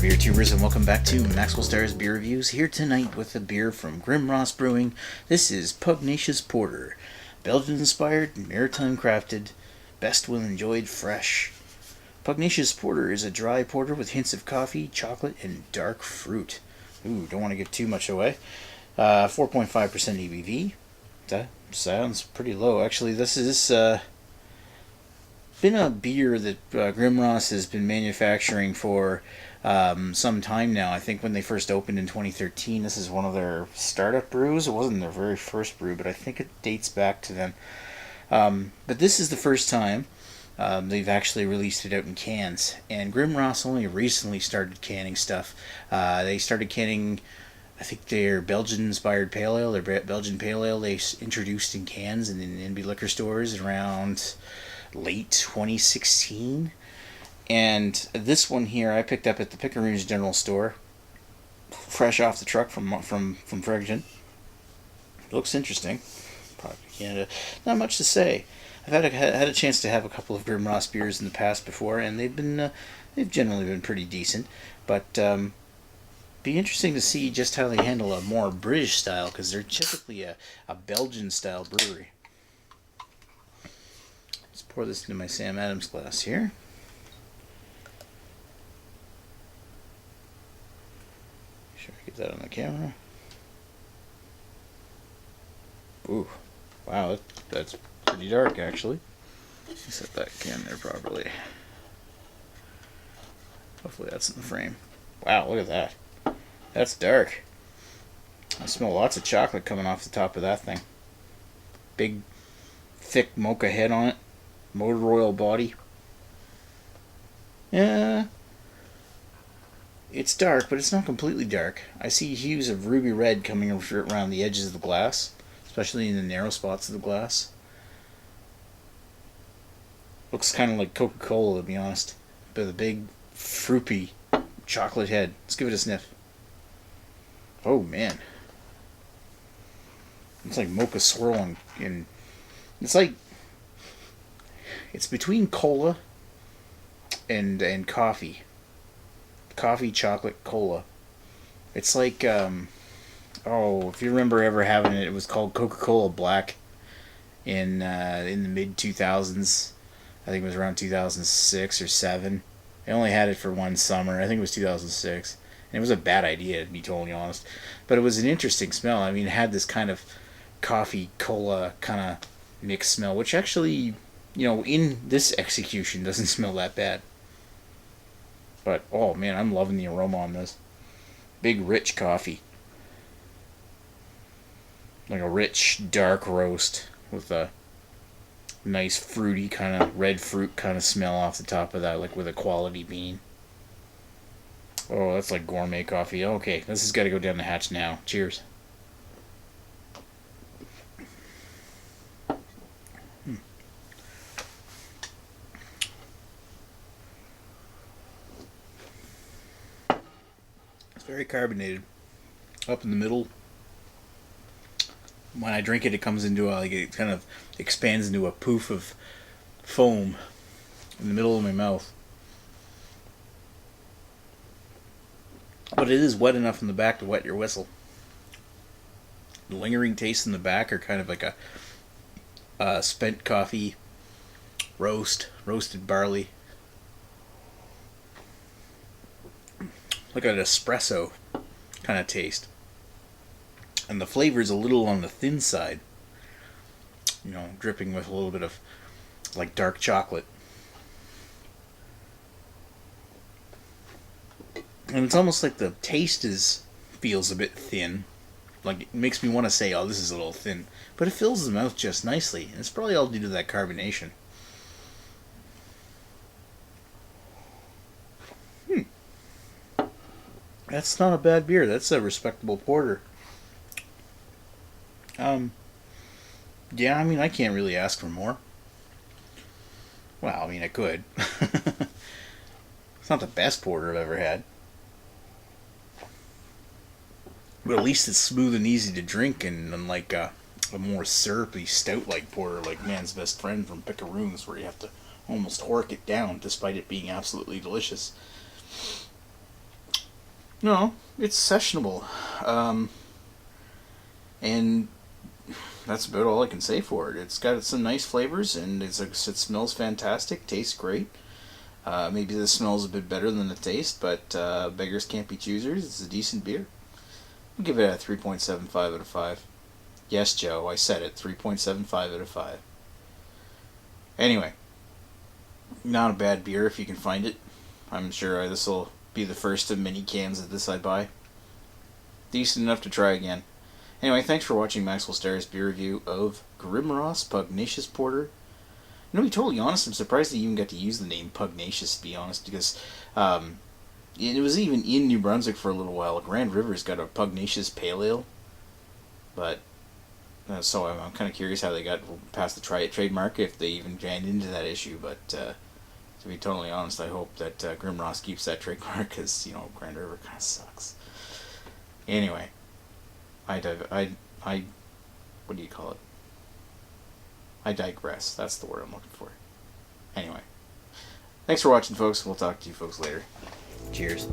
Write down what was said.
there, beer tubers, and welcome back to Maxwell Starr's Beer Reviews. Here tonight with a beer from Grimross Brewing. This is Pugnacious Porter, Belgian-inspired, maritime-crafted, best when enjoyed fresh. Pugnacious Porter is a dry porter with hints of coffee, chocolate, and dark fruit. Ooh, don't want to give too much away. 4.5% ABV. That sounds pretty low. Actually, this is been a beer that Grimross has been manufacturing for some time now. I think when they first opened in 2013, this is one of their startup brews. It wasn't their very first brew, but I think it dates back to them. But this is the first time they've actually released it out in cans. And Grimross only recently started canning stuff. They started canning, I think, their Belgian-inspired pale ale, their Belgian pale ale they introduced in cans and in NB liquor stores around late 2016. And this one here I picked up at the Pugnacious General Store, fresh off the truck from Fredericton. Looks interesting. Probably Canada. Not much to say. I've had a chance to have a couple of Grimross beers in the past before, and they've generally been pretty decent. But be interesting to see just how they handle a more British style, because they're typically a Belgian style brewery. Let's pour this into my Sam Adams glass here. Make sure I get that on the camera. Ooh, wow, that's pretty dark actually. Set that can there properly. Hopefully that's in the frame. Wow, look at that. That's dark. I smell lots of chocolate coming off the top of that thing. Big, thick mocha head on it. Motor oil body. Yeah. It's dark, but it's not completely dark. I see hues of ruby red coming around the edges of the glass, especially in the narrow spots of the glass. Looks kind of like Coca-Cola, to be honest. But a big, fruity chocolate head. Let's give it a sniff. Oh, man. It's like mocha swirl and it's like, it's between cola and coffee. Coffee, chocolate, cola. It's like, if you remember ever having it, it was called Coca-Cola Black in the mid-2000s. I think it was around 2006 or 7. I only had it for one summer. I think it was 2006. And it was a bad idea, to be totally honest. But it was an interesting smell. I mean, it had this kind of coffee-cola kind of mixed smell, which actually, in this execution doesn't smell that bad. But, oh man, I'm loving the aroma on this. Big, rich coffee. Like a rich, dark roast with a nice fruity kind of red fruit kind of smell off the top of that, like with a quality bean. Oh, that's like gourmet coffee. Okay, this has got to go down the hatch now. Cheers. It's very carbonated. Up in the middle. When I drink it, it comes into it kind of expands into a poof of foam in the middle of my mouth. But it is wet enough in the back to wet your whistle. The lingering tastes in the back are kind of like a spent coffee roasted barley. Like an espresso kind of taste. And the flavor is a little on the thin side. Dripping with a little bit of like dark chocolate. And it's almost like the taste feels a bit thin. Like, it makes me want to say, oh, this is a little thin. But it fills the mouth just nicely. And it's probably all due to that carbonation. That's not a bad beer. That's a respectable porter. Yeah, I mean, I can't really ask for more. Well, I mean, I could. It's not the best porter I've ever had. But at least it's smooth and easy to drink, and unlike a more syrupy, stout-like porter like Man's Best Friend from Pickeroons, where you have to almost hork it down despite it being absolutely delicious. No, it's sessionable. And that's about all I can say for it. It's got some nice flavors, and it smells fantastic, tastes great. Maybe the smell's a bit better than the taste, but beggars can't be choosers. It's a decent beer. I'll give it a 3.75 out of 5. Yes, Joe, I said it. 3.75 out of 5. Anyway, not a bad beer if you can find it. I'm sure this will be the first of many cans of this I buy. Decent enough to try again. Anyway, thanks for watching Maxwell Starr's beer review of Grimross Pugnacious Porter. To be totally honest, I'm surprised they even got to use the name Pugnacious, to be honest, because it was even in New Brunswick for a little while. Grand River's got a Pugnacious Pale Ale, but so I'm kind of curious how they got past the trademark, if they even ran into that issue. But to be totally honest, I hope that Grimross keeps that trademark, because Grand River kind of sucks. Anyway, I what do you call it? I digress. That's the word I'm looking for. Anyway, thanks for watching, folks. We'll talk to you folks later. Cheers.